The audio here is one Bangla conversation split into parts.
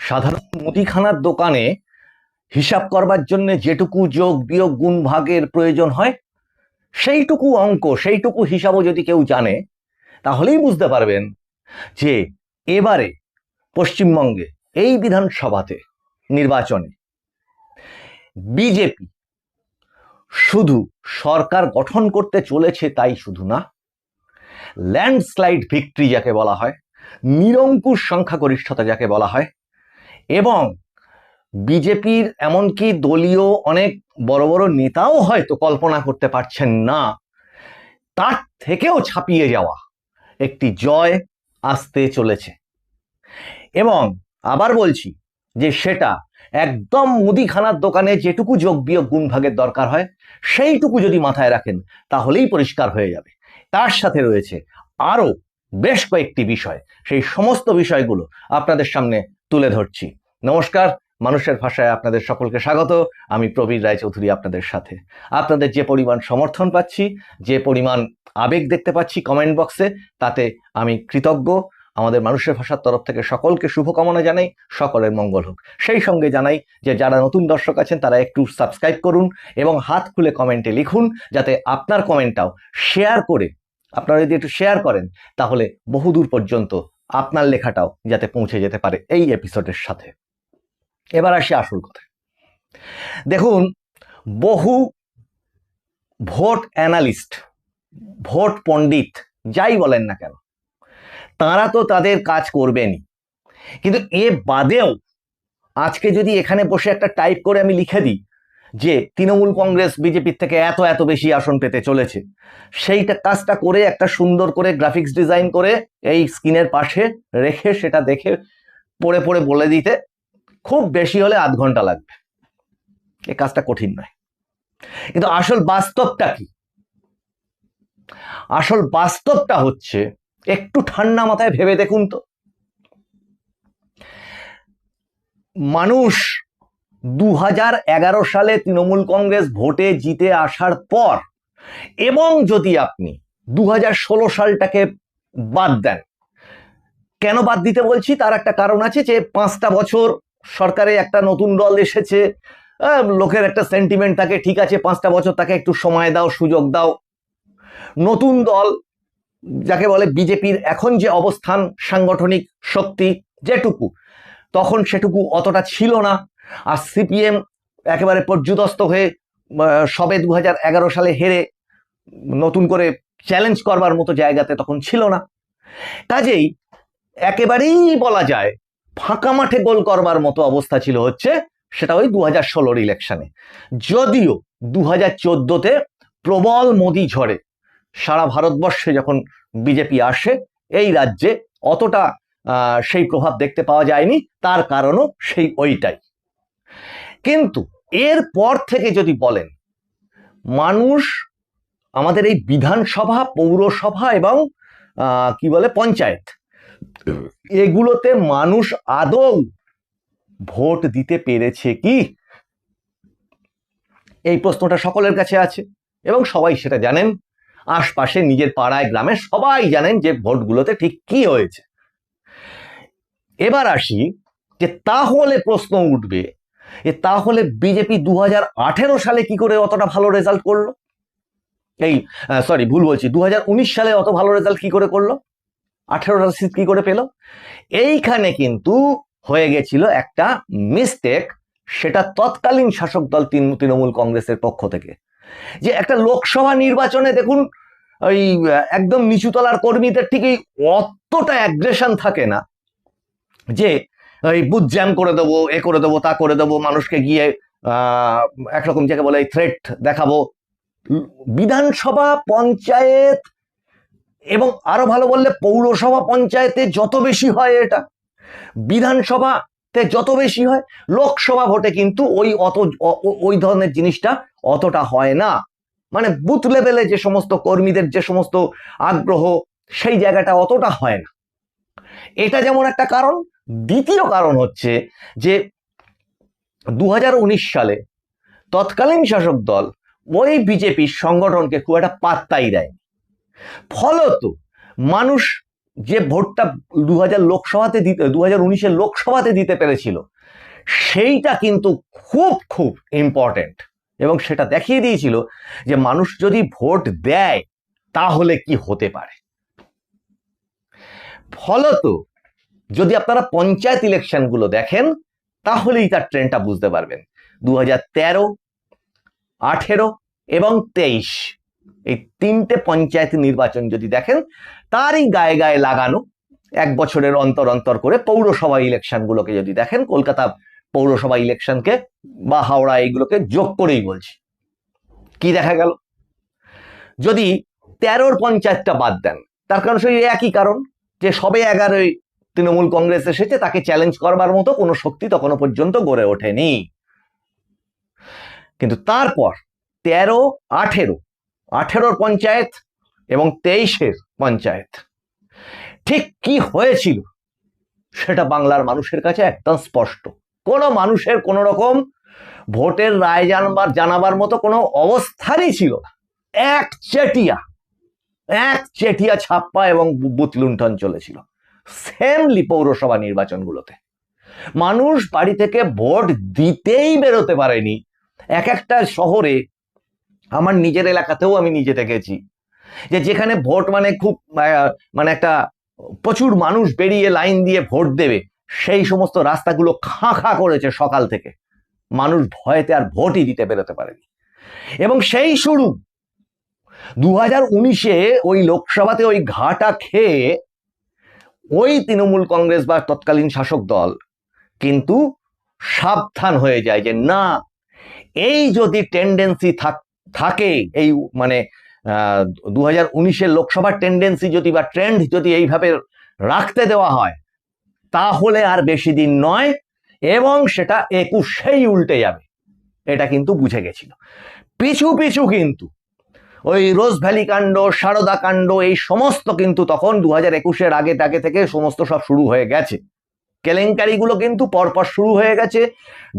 সাধারণ মুদিখানার দোকানে হিসাব করবার জন্য যেটুকু যোগ বিয়োগ গুণ ভাগের প্রয়োজন হয় সেইটুকু অঙ্ক সেইটুকু হিসাবও যদি কেউ জানে তাহলেই বুঝতে পারবেন যে এবারে পশ্চিমবঙ্গে এই বিধানসভাতে নির্বাচনে বিজেপি শুধু সরকার গঠন করতে চলেছে তাই শুধু না, ল্যান্ডস্লাইড ভিক্টরি যাকে বলা হয়, নিরঙ্কুশ সংখ্যাগরিষ্ঠতা যাকে বলা হয়, এবং বিজেপির এমনকি দলীয় অনেক বড় বড় নেতাও হয়তো কল্পনা করতে পারছেন না তার থেকেও ছাপিয়ে যাওয়া একটি জয় আসতে চলেছে। এবং আবার বলছি যে সেটা একদম মুদিখানার দোকানে যেটুকু যোগ বিয়োগ গুণ ভাগের দরকার হয় সেইটুকু যদি মাথায় রাখেন তাহলেই পরিষ্কার হয়ে যাবে। তার সাথে রয়েছে আরো বেশ কয়েকটি বিষয়, সেই সমস্ত বিষয়গুলো আপনাদের সামনে তুলে ধরছি। নমস্কার, মানুষের ভাষায় আপনাদের সকলকে স্বাগত। আমি প্রবীর রায়চৌধুরী আপনাদের সাথে। আপনাদের যে পরিমাণ সমর্থন পাচ্ছি, যে পরিমাণ আবেগ দেখতে পাচ্ছি কমেন্ট বক্সে, তাতে আমি কৃতজ্ঞ। আমাদের মানুষের ভাষার তরফ থেকে সকলকে শুভকামনা জানাই, সকলের মঙ্গল হোক। সেই সঙ্গে জানাই যে যারা নতুন দর্শক আছেন তারা একটু সাবস্ক্রাইব করুন এবং হাত খুলে কমেন্টে লিখুন, যাতে আপনার কমেন্টটাও শেয়ার করে, আপনারা যদি একটু শেয়ার করেন তাহলে বহুদূর পর্যন্ত আপনার লেখাটাও যাতে পৌঁছে যেতে পারে এই এপিসোডের সাথে। এবার আসি আসল কথা। দেখুন, বহু ভোট অ্যানালিস্ট, ভোট পণ্ডিত যাই বলেন না কেন, তারা তো তাদের কাজ করবেনই, কিন্তু এ বাদেও আজকে যদি এখানে বসে একটা টাইপ করে আমি লিখে দিই যে তৃণমূল কংগ্রেস বিজেপির থেকে এত এত বেশি আসন পেতে চলেছে, সেইটা কাজটা করে একটা সুন্দর করে গ্রাফিক্স ডিজাইন করে এই স্ক্রিনের পাশে রেখে সেটা দেখে পড়ে পড়ে বলে দিতে খুব বেশি হলে আধ ঘন্টা লাগবে। এই কাজটা কঠিন নয়, কিন্তু আসল বাস্তবটা কি? আসল বাস্তবটা হচ্ছে, একটু ঠান্ডা মাথায় ভেবে দেখুন তো, মানুষ 2011 সালে তৃণমূল কংগ্রেস ভোটে জিতে আসার পর, এবং যদি আপনি 2016 সালটাকে বাদ দেন, কেন বাদ দিতে বলছি তার একটা কারণ আছে, যে 5টা বছর সরকারে একটা নতুন দল এসেছে, লোকের একটা সেন্টিমেন্ট থাকে, ঠিক আছে 5টা বছর তাকে একটু সময় দাও, সুযোগ দাও। নতুন দল যাকে বলে বিজেপির এখন যে অবস্থান, সাংগঠনিক শক্তি যেটুকু, তখন সেটুকু অতটা ছিল না। আর সিপিএম একেবারে পর্যুদস্ত হয়ে সবে 2011 সালে হেরে নতুন করে চ্যালেঞ্জ করবার মতো জায়গাতে তখন ছিল না। কাজেই একেবারেই বলা যায় ফাঁকা মাঠে গোল করবার মতো অবস্থা ছিল হচ্ছে সেটা ওই 2016 ইলেকশনে। যদিও 2014তে প্রবল মোদি ঝড়ে সারা ভারতবর্ষে যখন বিজেপি আসে, এই রাজ্যে অতটা সেই প্রভাব দেখতে পাওয়া যায়নি, তার কারণও সেই ওইটাই। কিন্তু এর পর থেকে যদি বলেন, মানুষ আমাদের এই বিধানসভা, পৌরসভা এবং কি বলে পঞ্চায়েত, এগুলোতে মানুষ আদৌ ভোট দিতে পেরেছে কি? এই প্রশ্নটা সকলের কাছে আছে এবং সবাই সেটা জানেন। আশপাশে নিজের পাড়ায় গ্রামে সবাই জানেন যে ভোটগুলোতে ঠিক কি হয়েছে। এবার আসি যে তাহলে প্রশ্ন উঠবে, তাহলে বিজেপি 2018 সালে কি করে অতটা ভালো রেজাল্ট করলো? ভুল বলছি, 2019 সালে অত ভালো রেজাল্ট কি করে করলো? 18টা সিট কি করে পেল? এইখানে কিন্তু হয়ে গেছিল একটা মিস্টেক, সেটা তৎকালীন শাসক দল তৃণমূল কংগ্রেসের পক্ষ থেকে। যে একটা লোকসভা নির্বাচনে দেখুন, ওই একদম নিচুতলার কর্মীদের ঠিক অতটা অ্যাগ্রেশন থাকে না যে এই বুথ জ্যাম করে দেবো, এ করে দেবো, তা করে দেবো, মানুষকে গিয়ে একরকম যাকে বলে থ্রেট দেখাবো। বিধানসভা, পঞ্চায়েত এবং আরো ভালো বললে পৌরসভা, পঞ্চায়েতে যত বেশি হয়, এটা বিধানসভাতে যত বেশি হয়, লোকসভা ভোটে কিন্তু ওই ধরনের জিনিসটা অতটা হয় না। মানে বুথ লেভেলে যে সমস্ত কর্মীদের যে সমস্ত আগ্রহ, সেই জায়গাটা অতটা হয় না। এটা যেমন একটা কারণ। দ্বিতীয় কারণ হচ্ছে যে 2019 সালে তৎকালীন শাসক দল ওই বিজেপির সংগঠনকে খুব একটা পাত্তাই দেয়নি। ফলত মানুষ যে ভোটটা 2019-এর লোকসভাতে দিতে পেরেছিল, সেইটা কিন্তু খুব খুব ইম্পর্টেন্ট, এবং সেটা দেখিয়ে দিয়েছিল যে মানুষ যদি ভোট দেয় তাহলে কি হতে পারে। ফলত যদি আপনারা পঞ্চায়েত ইলেকশনগুলো দেখেন তাহলেই তার ট্রেন্ডটা বুঝতে পারবেন। 2013, 18 এবং 23 এই তিনটে পঞ্চায়েত নির্বাচন যদি দেখেন, তারই গায়ে গায়ে লাগানো এক বছরের অন্তর অন্তর করে পৌরসভা ইলেকশনগুলোকে যদি দেখেন, কলকাতা পৌরসভা ইলেকশনকে বা হাওড়া এইগুলোকে যোগ করেই বলছি, কি দেখা গেল? যদি 13-র পঞ্চায়েতটা বাদ দেন, তার কারণ সেই একই কারণ যে সবে 11-ই তৃণমূল কংগ্রেস এসেছে, তাকে চ্যালেঞ্জ করবার মতো কোনো শক্তি তখনো পর্যন্ত গড়ে ওঠেনি। কিন্তু তারপর 13, 18-র পঞ্চায়েত এবং 23-এর পঞ্চায়েত ঠিক কি হয়েছিল সেটা বাংলার মানুষের কাছে একদম স্পষ্ট। কোনো মানুষের কোনো রকম ভোটের রায় জানাবার মতো কোনো অবস্থানই ছিল না। একচেটিয়া ছাপ্পা এবং বুথ লুণ্ঠন চলেছিল। সেমলি পৌরসভা নির্বাচনগুলোতে মানুষ বাড়ি থেকে ভোট দিতেই বেরোতে পারেনি। এক একটা শহরে, আমার নিজের এলাকাতেও আমি নিজে দেখেছি যে যেখানে ভোট মানে খুব মানে একটা প্রচুর মানুষ বেরিয়ে লাইন দিয়ে ভোট দেবে, সেই সমস্ত রাস্তাগুলো খাঁ করেছে সকাল থেকে, মানুষ ভয়েতে আর ভোটই দিতে বেরোতে পারেনি। এবং সেই শুরু 2019-এ ওই লোকসভাতে ওই ঘাটা খেয়ে ওই তৃণমূল কংগ্রেস বা তৎকালীন শাসক দল কিন্তু সাবধান হয়ে যায় যে না, এই যদি টেন্ডেন্সি থাকে, এই মানে 2019-এর লোকসভার টেন্ডেন্সি যদি বা ট্রেন্ড যদি এইভাবে রাখতে দেওয়া হয় তাহলে আর বেশি দিন নয় এবং সেটা 21-এই উল্টে যাবে। এটা কিন্তু বুঝে গেছিল। পিছু পিছু কিন্তু ওই রোজ ভ্যালি কাণ্ড, সারদা কাণ্ড, এই সমস্ত কিন্তু তখন 2021-এর আগে থেকে সমস্ত সব শুরু হয়ে গেছে। কেলেঙ্কারিগুলো কিন্তু পরপর শুরু হয়ে গেছে।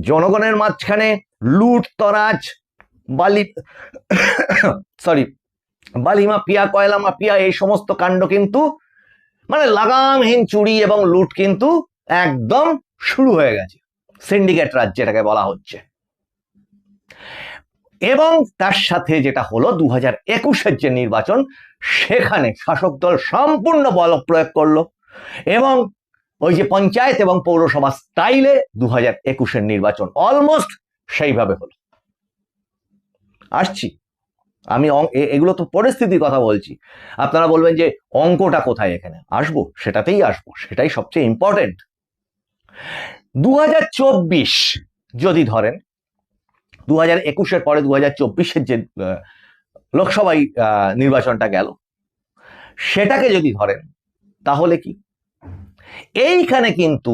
জনগণের মাঝখানে লুটতরাজ, বালি মাফিয়া, কয়লা মাফিয়া, এই সমস্ত কাণ্ড কিন্তু মানে লাগামহীন চুরি এবং লুট কিন্তু একদম শুরু হয়ে গেছে। সিন্ডিকেট রাজ যেটাকে বলা হচ্ছে। এবং তার সাথে যেটা হলো 2021-এর যে নির্বাচন, সেখানে শাসক দল সম্পূর্ণ বল প্রয়োগ করলো এবং ওই যে পঞ্চায়েত এবং পৌরসভা স্টাইলে 2021-এর নির্বাচন অলমোস্ট সেইভাবে হলো। আসছি আমি, এগুলো তো পরিস্থিতির কথা বলছি। আপনারা বলবেন যে অঙ্কটা কোথায়, এখানে আসবো, সেটাতেই আসবো, সেটাই সবচেয়ে ইম্পর্টেন্ট। 2024 যদি ধরেন, 2021-এর পরে 2024-এর যে লোকসভায় নির্বাচনটা গেল, সেটাকে যদি ধরেন তাহলে কি এইখানে কিন্তু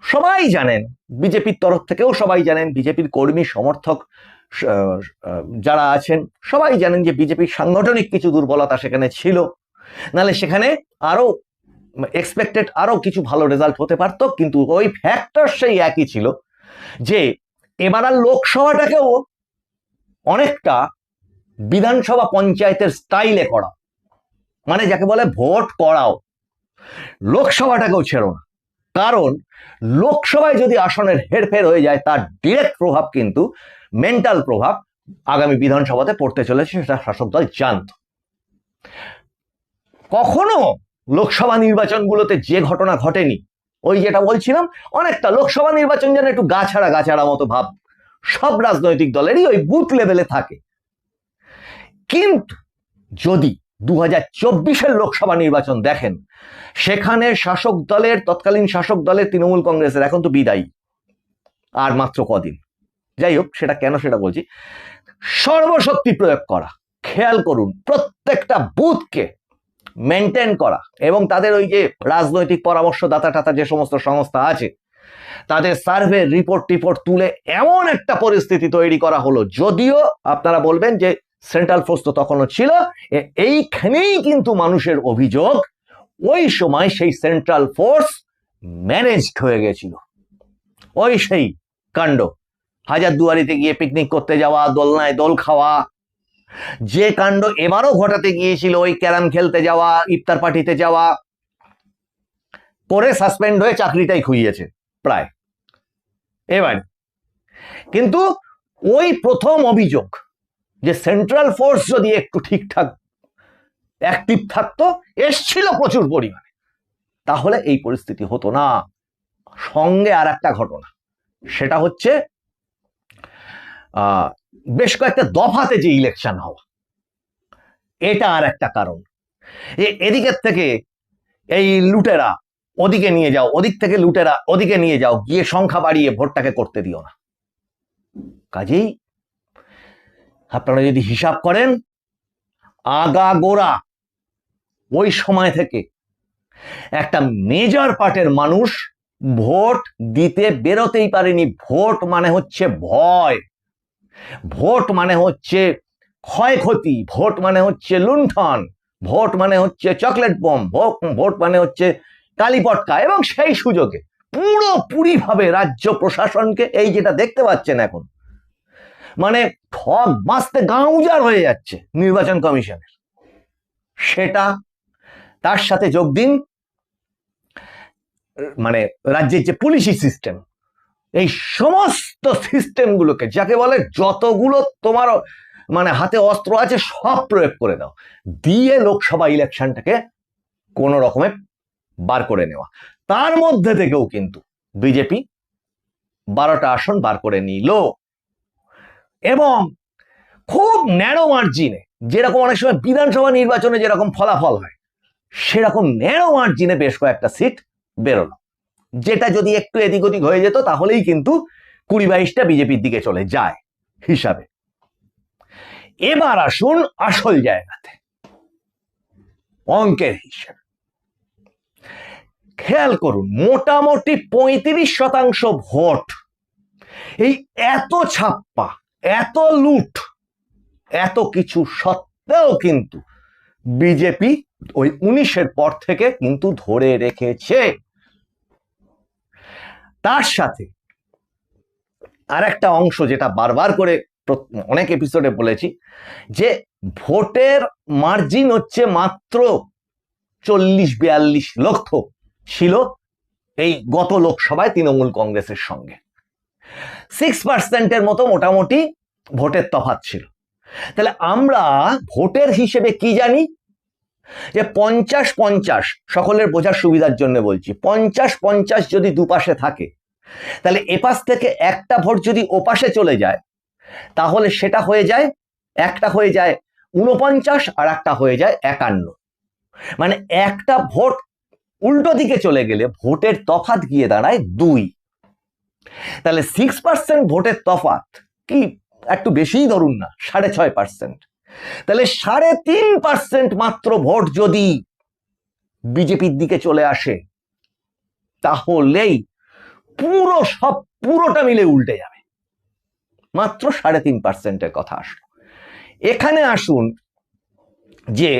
সবাই জানেন, বিজেপির তরফ থেকেও সবাই জানেন, বিজেপির কর্মী সমর্থক যারা আছেন সবাই জানেন যে বিজেপির সাংগঠনিক কিছু দুর্বলতা সেখানে ছিল, নাহলে সেখানে আরো এক্সপেক্টেড আরো কিছু ভালো রেজাল্ট হতে পারত। কিন্তু ওই ফ্যাক্টর সেই একই ছিল যে এবার আর লোকসভাটাকেও অনেকটা বিধানসভা পঞ্চায়েতের স্টাইলে করা, মানে যাকে বলে ভোট করাও, লোকসভাটাকেও ছেড়ো না। কারণ লোকসভায় যদি আসনের হেরফের হয়ে যায় তার ডিরেক্ট প্রভাব কিন্তু, মেন্টাল প্রভাব আগামী বিধানসভাতে পড়তে চলেছে, সেটা শাসক দল জানত। কখনো লোকসভা নির্বাচনগুলোতে যে ঘটনা ঘটেনি, ওই যেটা বলছিলাম, অনেকটা লোকসভা নির্বাচন যেন একটু গাছাড়া মতো ভাব সব রাজনৈতিক দলেরই ওই বুথ লেভেলে থাকে। কিন্তু যদি 2024-এর লোকসভা নির্বাচন দেখেন, সেখানে শাসক দলের, তৎকালীন শাসক দলের তৃণমূল কংগ্রেসের, এখন তো বিদায়ী আর মাত্র কদিন, যাই হোক সেটা কেন সেটা বলছি, সর্বশক্তি প্রয়োগ করা, খেয়াল করুন, প্রত্যেকটা বুথকে মেনটেন করা এবং তাদের ওই যে রাজনৈতিক পরামর্শদাতা টাতা যে সমস্ত সংস্থা আছে তাদের সার্ভে রিপোর্ট তুলে এমন একটা পরিস্থিতি তৈরি করা হলো। যদিও আপনারা বলবেন যে সেন্ট্রাল ফোর্স তো তখনও ছিল, এইখানেই কিন্তু মানুষের অভিযোগ ওই সময় সেই সেন্ট্রাল ফোর্স ম্যানেজড হয়ে গেছিল। ওই সেই কাণ্ড, হাজারদুয়ারিতে গিয়ে পিকনিক করতে যাওয়া, দোলনায় দোল খাওয়া, যে কাণ্ড এবারও ঘটাতে গিয়েছিল, ওই ক্যারাম খেলতে যাওয়া, ইফতার পার্টিতে যাওয়া, করে সাসপেন্ড হয়ে চাকরিটাই খুইয়েছে প্রায়। এবার কিন্তু ওই প্রথম অভিযোগ যে সেন্ট্রাল ফোর্স যদি একটু ঠিকঠাক অ্যাক্টিভ থাকতো, এসছিল প্রচুর পরিমাণে, তাহলে এই পরিস্থিতি হতো না। সঙ্গে আর একটা ঘটনা, সেটা হচ্ছে বেশ কয়েকটা দফাতে যে ইলেকশন হওয়া, এটা আর একটা কারণ। এদিকের থেকে এই লুটেরা ওদিকে নিয়ে যাও, ওদিক থেকে লুটেরা ওদিকে নিয়ে যাও, গিয়ে সংখ্যা বাড়িয়ে ভোটটাকে করতে দিও না। কাজেই আপনারা যদি হিসাব করেন, আগাগোড়া ওই সময় থেকে একটা মেজর পার্টের মানুষ ভোট দিতে বেরোতেই পারেনি। ভোট মানে হচ্ছে ভয়, ভোট মানে হচ্ছে ক্ষয়ক্ষতি, ভোট মানে হচ্ছে লুণ্ঠন, ভোট মানে হচ্ছে চকলেট বোম, ভোট মানে হচ্ছে কালীপটকা। এবং সেই সুযোগে পুরোপুরিভাবে রাজ্য প্রশাসনকে, এই যেটা দেখতে পাচ্ছেন এখন, মানে ঠক বাঁচতে গাঁউজার হয়ে যাচ্ছে নির্বাচন কমিশনের, সেটা তার সাথে যোগ দিন মানে রাজ্যের যে পুলিশি সিস্টেম, এই সমস্ত সিস্টেমগুলোকে, যাকে বলে যতগুলো তোমার মানে হাতে অস্ত্র আছে সব প্রয়োগ করে দাও, দিয়ে লোকসভা ইলেকশনটাকে কোন রকমে বার করে নেওয়া। তার মধ্যে থেকেও কিন্তু বিজেপি 12টা আসন বার করে নিল, এবং খুব ন্যারো মার্জিনে, যেরকম অনেক সময় বিধানসভা নির্বাচনে যেরকম ফলাফল হয়, সেরকম ন্যারো মার্জিনে বেশ কয়েকটা সিট বেরোলো, যেটা যদি একটু এদিক ওদিক হয়ে যেত তাহলেই কিন্তু 20-22টা বিজেপির দিকে চলে যায় হিসাবে। এবার আসুন আসল জায়গাতে, অঙ্কের হিসাব। খেয়াল করুন, মোটামুটি 35% ভোট, এই এত ছাপ্পা, এত লুট, এত কিছু সত্ত্বেও কিন্তু বিজেপি ওই 19-এর পর থেকে কিন্তু ধরে রেখেছে। তার সাথে আর একটা অংশ, যেটা বারবার করে অনেক এপিসোডে বলেছি, যে ভোটের মার্জিন হচ্ছে মাত্র 40-42 লক্ষ ছিল এই গত লোকসভায় তৃণমূল কংগ্রেসের সঙ্গে। 6%-এর মতো মোটামুটি ভোটের তফাৎ ছিল। তাহলে আমরা ভোটের হিসেবে কি জানি, যে 50-50, সকলের বোঝার সুবিধার জন্য বলছি, 50-50 যদি দুপাশে থাকে, তাহলে এপাশ থেকে একটা ভোট যদি ওপাশে চলে যায়, তাহলে সেটা হয়ে যায়, একটা হয়ে যায় 49 আর একটা হয়ে যায় 51। মানে একটা ভোট উল্টো দিকে চলে গেলে ভোটের তফাৎ গিয়ে দাঁড়ায় 2। তাহলে 6% ভোটের তফাৎ কি একটু বেশিই ধরুন না, 6.5%। তাহলে 3.5% মাত্র ভোট যদি বিজেপির দিকে চলে আসে, তাহলেই পুরোটা মিলে উল্টে যাবে। মাত্র 3.5%-এর কথা আসলো। এখানে আসুন, যে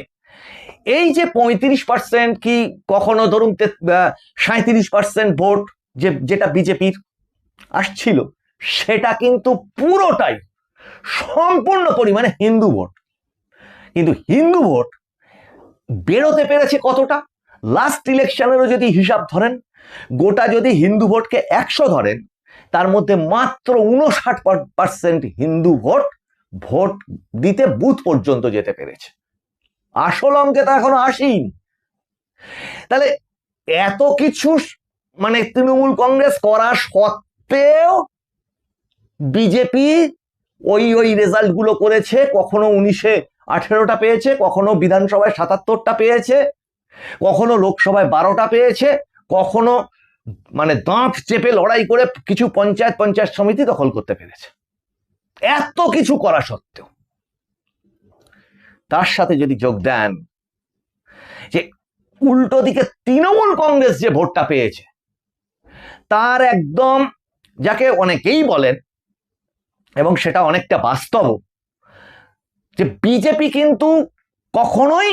এই যে 35% কি কখনো ধরুন 37% ভোট যেটা বিজেপির আসছিল, সেটা কিন্তু পুরোটাই সম্পূর্ণ পরিমাণে হিন্দু ভোট। কিন্তু হিন্দু ভোট বেরোতে পেরেছে কতটা? লাস্ট ইলেকশনেরও যদি হিসাব ধরেন, গোটা যদি হিন্দু ভোটকে 100 ধরেন, তার মধ্যে মাত্র 59% হিন্দু ভোট দিতে বুথ পর্যন্ত যেতে পেরেছে। আসল অঙ্কে তো এখনো আসেনি। তাহলে এত কিছু মানে তৃণমূল কংগ্রেস করা সত্ত্বেও বিজেপি ওই রেজাল্ট গুলো করেছে। কখনো 19-এ 18টা পেয়েছে, কখনো বিধানসভায় 77টা পেয়েছে, কখনো লোকসভায় 12টা পেয়েছে, কখনো মানে দাঁত চেপে লড়াই করে কিছু পঞ্চায়েত সমিতি দখল করতে পেরেছে। এত কিছু করা সত্ত্বেও তার সাথে যদি যোগ দেন যে উল্টো দিকে তৃণমূল কংগ্রেস যে ভোটটা পেয়েছে, তার একদম, যাকে অনেকেই বলেন, এবং সেটা অনেকটা বাস্তব, যে বিজেপি কিন্তু কখনোই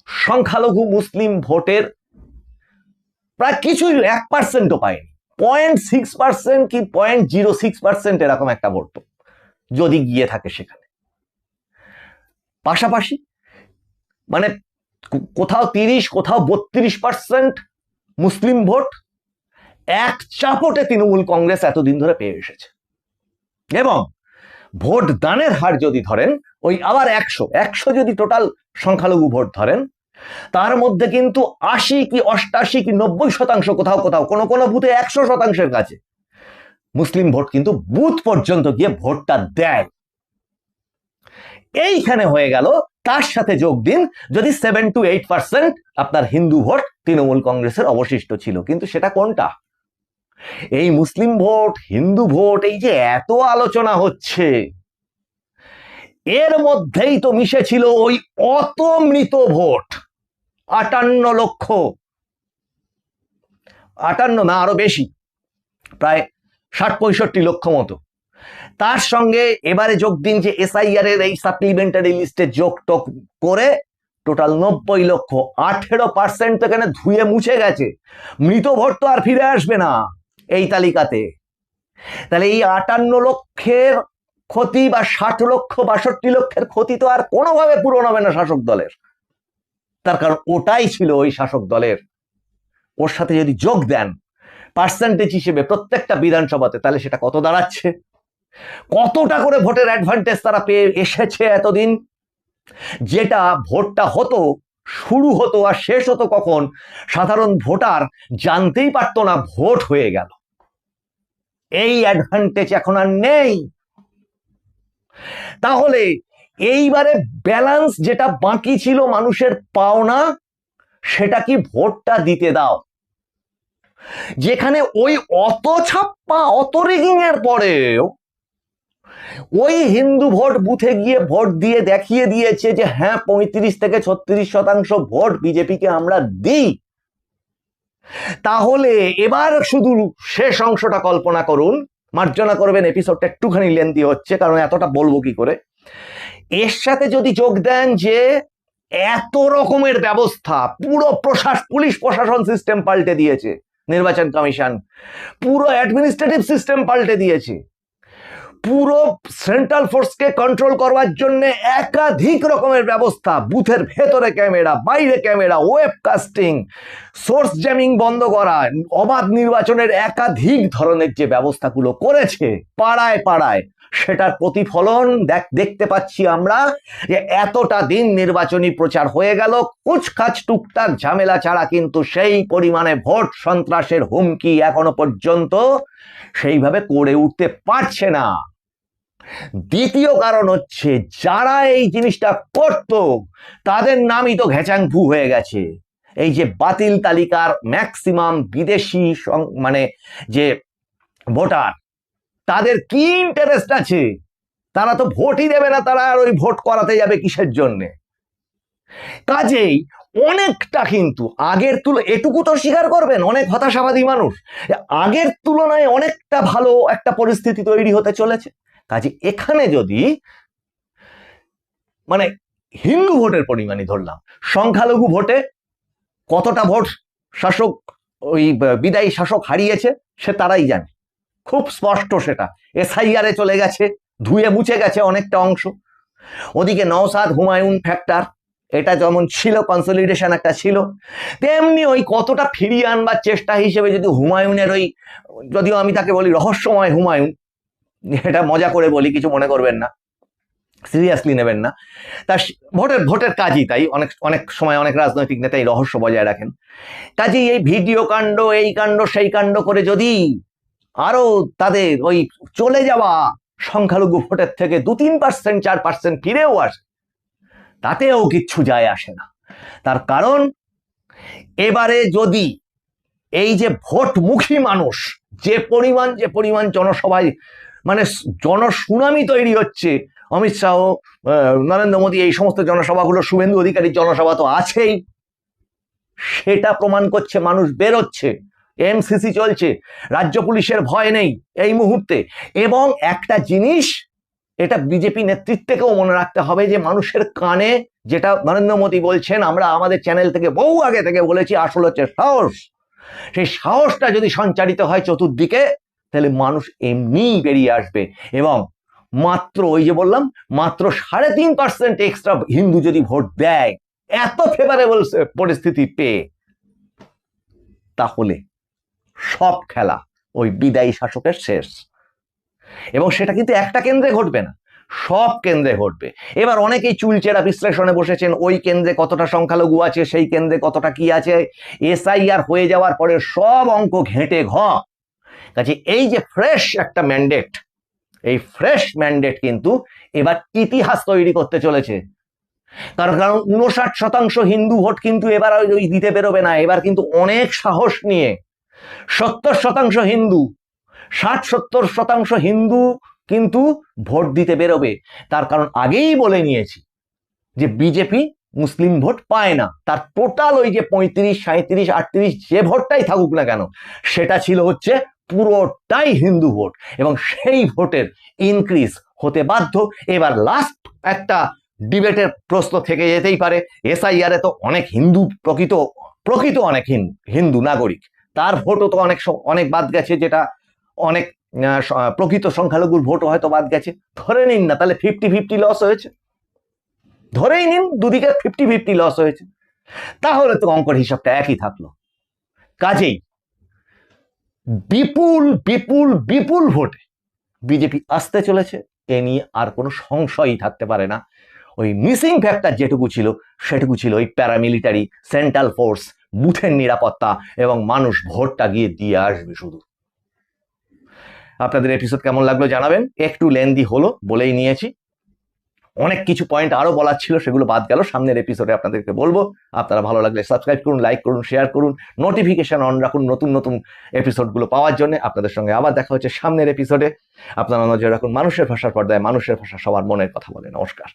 সংখ্যালঘু মুসলিম ভোটের প্রায় কিছুই 1%ও পায়নি। 0.6% কি 0.06% এরকম একটা ভোট যদি গিয়ে থাকে সেখানে। পাশাপাশি মানে কোথাও 30, কোথাও 32% মুসলিম ভোট এক চাপটে তৃণমূল কংগ্রেস এতদিন ধরে পেয়ে এসেছে। এবং ভোট দানের হার যদি ধরেন, ওই আবার 100 যদি টোটাল সংখ্যালঘু ভোট ধরেন, তার মধ্যে কিন্তু 80 কি 88 কি 90% কোথাও কোথাও কোনো কোনো বুথে 100%-এর কাছে মুসলিম ভোট কিন্তু বুথ পর্যন্ত গিয়ে ভোটটা দেয়। এইখানে হয়ে গেল, তার সাথে যোগ দিন যদি 7 to 8% আপনার হিন্দু ভোট তৃণমূল কংগ্রেসের অবশিষ্ট ছিল। কিন্তু সেটা কোনটা? এই মুসলিম ভোট, হিন্দু ভোট, এই যে এত আলোচনা হচ্ছে, এর মধ্যেই তো মিশে ছিল ওই অত মৃত ভোট 58 লক্ষ, 58 না আরো বেশি, প্রায় 60-65 লক্ষ মতো। তার সঙ্গে এবারে যোগ দিন যে এসআইআর এর এই সাপ্লিমেন্টারি লিস্টে যোগ টোক করে টোটাল 90 লক্ষ, 18% তো এখানে ধুয়ে মুছে গেছে। মৃত ভোট তো আর ফিরে আসবে না এই তালিকাতে। তাহলে এই 58 লক্ষের ক্ষতি বা 60 লক্ষ 62 লক্ষের ক্ষতি তো আর কোনোভাবে পূরণ হবে না শাসক দলের। তার কারণ ওটাই ছিল ওই শাসক দলের। ওর সাথে যদি যোগ দেন পার্সেন্টেজ হিসেবে প্রত্যেকটা বিধানসভাতে, তাহলে সেটা কত দাঁড়াচ্ছে? কতটা করে ভোটের অ্যাডভান্টেজ তারা পেয়ে এসেছে এতদিন। যেটা ভোটটা হতো, শুরু হতো আর শেষ হতো কখন, সাধারণ ভোটার জানতেই পারতো না ভোট হয়ে গেল। এই অ্যাডভান্টেজ এখন আর নেই। তাহলে এইবারে ব্যালেন্স যেটা বাকি ছিল মানুষের পাওনা, সেটা কি ভোটটা দিতে দাও। যেখানে ওই অত ছাপ্পা অত রিগিং এর পরেও ওই হিন্দু ভোট বুথে গিয়ে ভোট দিয়ে দেখিয়ে দিয়েছে যে হ্যাঁ 35 থেকে 36% ভোট বিজেপিকে আমরা দিই। তাহলে এবার শুধু শেষ অংশটা কল্পনা করুন, মার্জনা করবেন, এপিসোডটা একটুখানি লেন্দি হচ্ছে কারণ এতটা বলবো কি করে। এর সাথে যদি যোগ দেন যে এত রকমের ব্যবস্থা, পুরো পুলিশ প্রশাসন সিস্টেম পাল্টে দিয়েছে, নির্বাচন কমিশন পুরো অ্যাডমিনিস্ট্রেটিভ সিস্টেম পাল্টে দিয়েছে, পুরো সেন্ট্রাল ফোর্সকে কন্ট্রোল করবার জন্য একাধিক রকমের ব্যবস্থা, বুথের ভেতরে ক্যামেরা, বাইরে ক্যামেরা, ওয়েবকাস্টিং, সোর্স জ্যামিং বন্ধ করা, অবাধ নির্বাচনের একাধিক ধরনের যে ব্যবস্থাগুলো করেছে পাড়ায় পাড়ায়, সেটার প্রতিফলন দেখতে পাচ্ছি আমরা যে এতটা দিন নির্বাচনী প্রচার হয়ে গেল, কুচকাচ টুকটাক ঝামেলা ছাড়া কিন্তু সেই পরিমাণে ভোট সন্ত্রাসের হুমকি এখনো পর্যন্ত সেইভাবে করে উঠতে পারছে না। দ্বিতীয় কারণ হচ্ছে যারা এই জিনিসটা করত তাদের নামই তো ঘেচাংফু হয়ে গেছে। এই যে বাতিল তালিকার ম্যাক্সিমাম বিদেশি মানে যে ভোটার, তাদের কি ইন্টারেস্ট আছে? তারা তো ভোটই দেবে না, তারা আর ওই ভোট করাতে যাবে কিসের জন্যে? কাজেই অনেকটা কিন্তু আগের তুলনায়, এটুকু তো স্বীকার করবেন অনেক হতাশাবাদী মানুষ, আগের তুলনায় অনেকটা ভালো একটা পরিস্থিতি তৈরি হতে চলেছে। কাজে এখানে যদি মানে হিন্দু ভোটের পরিমাণই ধরলাম, সংখ্যালঘু ভোটে কতটা ভোট শাসক ওই বিদায়ী শাসক হারিয়েছে সে তারাই জানে, খুব স্পষ্ট। সেটা এসআইআরে চলে গেছে, ধুয়ে মুছে গেছে অনেকটা অংশ। ওদিকে নওশাদ হুমায়ুন ফ্যাক্টর, এটা যেমন ছিল কনসলিডেশন একটা ছিল, তেমনি ওই কতটা ফিরিয়ে আনবার চেষ্টা হিসেবে যদি হুমায়ুনের ওই, যদিও আমি তাকে বলি রহস্যময় হুমায়ুন, এটা মজা করে বলি, কিছু মনে করবেন না, সিরিয়াসলি নেবেন না, তার ভোটের কাজই তাই। অনেক সময় অনেক রাজনৈতিক নেতা এই রহস্য বজায় রাখেন। কাজেই এই ভিডিও কাণ্ড, এই কাণ্ড সেই কাণ্ড করে যদি আরো তাদের ওই চলে যাওয়া সংখ্যালঘু ভোটের থেকে 2-3%, 4% ফিরেও আসে, তাতেও কিচ্ছু যায় আসে না। তার কারণ এবারে যদি এই যে ভোটমুখী মানুষ যে পরিমাণ জনসভায় মানে জনসুনামি তৈরি হচ্ছে, অমিত শাহ, নরেন্দ্র মোদী, এই সমস্ত জনসভাগুলো, শুভেন্দু অধিকারীর জনসভা তো আছেই, সেটা প্রমাণ করছে মানুষ বেরোচ্ছে, এমসিসি চলছে, রাজ্য পুলিশের ভয় নেই এই মুহূর্তে। এবং একটা জিনিস এটা বিজেপি নেতৃত্বকেও মনে রাখতে হবে যে মানুষের কানে যেটা নরেন্দ্র মোদী বলছেন, আমরা আমাদের চ্যানেল থেকে বহু আগে থেকে বলেছি, আসল হচ্ছে সাহস। সেই সাহসটা যদি সঞ্চারিত হয় চতুর্দিকে, তাহলে মানুষ এমনি বেরিয়ে আসবে। এবং মাত্র ওই যে বললাম, মাত্র 3.5% এক্সট্রা হিন্দু যদি ভোট দেয়, এত ফেভারেবল পরিস্থিতি পেয়ে, তাহলে সব খেলা ওই বিদায়ী শাসকের শেষ। এবং সেটা কিন্তু একটা কেন্দ্রে ঘটবে না, সব কেন্দ্রে ঘটবে। এবার অনেকেই চুলচেরা বিশ্লেষণে বসেছেন, ওই কেন্দ্রে কতটা সংখ্যালঘু আছে, সেই কেন্দ্রে কতটা কি আছে, এসআইআর হয়ে যাওয়ার পরে সব অঙ্ক ঘেঁটে কাজে এই যে ফ্রেশ একটা ম্যান্ডেট, এই ফ্রেশ ম্যান্ডেট কিন্তু এবার ইতিহাস তৈরি করতে চলেছে। কারণ 59% হিন্দু ভোট কিন্তু এবার ওই দিতে বেরোবে না, এবার কিন্তু অনেক সাহস নিয়ে 70% হিন্দু, 60-70% হিন্দু কিন্তু ভোট দিতে বেরোবে। তার কারণ আগেই বলে নিয়েছি যে বিজেপি মুসলিম ভোট পায় না, তার টোটাল ওই যে 35, 37, 38 যে ভোটটাই থাকুক না কেন, সেটা ছিল হচ্ছে পুরোটাই হিন্দু ভোট, এবং সেই ভোটের ইনক্রিজ হতে বাধ্য। এবার লাস্ট একটা ডিবেটের প্রশ্ন থেকে যেতেই পারে, এসআইআর এ তো অনেক হিন্দু, প্রকৃত অনেক হিন্দু নাগরিক, তার ভোটও তো অনেক বাদ গেছে, যেটা অনেক প্রকৃত সংখ্যালঘুর ভোটও হয়তো বাদ গেছে। ধরে নিন না, তাহলে 50-50 লস হয়েছে, ধরেই নিন দুদিকে 50-50 লস হয়েছে, তাহলে তো অঙ্কের হিসাবটা একই থাকলো। কাজেই বিপুল বিপুল বিপুল ভোটে বিজেপি আসতে চলেছে, এ নিয়ে আর কোনো সংশয়ই থাকতে পারে না। ওই মিসিং ফ্যাক্টর যেটুকু ছিল সেটুকু ছিল ওই প্যারামিলিটারি, সেন্ট্রাল ফোর্স, বুথের নিরাপত্তা, এবং মানুষ ভোটটা গিয়ে দিয়ে আসবে শুধু। আপনাদের এপিসোড কেমন লাগলো জানাবেন, একটু লেন্দি হলো বলেই নিয়েছি, অনেক কিছু পয়েন্ট আরো বলার ছিল, সেগুলো বাদ গেল, সামনের এপিসোডে আপনাদেরকে বলবো। আপনারা ভালো লাগলে সাবস্ক্রাইব করুন, লাইক করুন, শেয়ার করুন, নোটিফিকেশন অন রাখুন নতুন নতুন এপিসোডগুলো পাওয়ার জন্য। আপনাদের সঙ্গে আবার দেখা হচ্ছে সামনের এপিসোডে। আপনারা নজর রাখুন মানুষের ভাষার পর্দায়, মানুষের ভাষা সবার মনের কথা বলে। নমস্কার।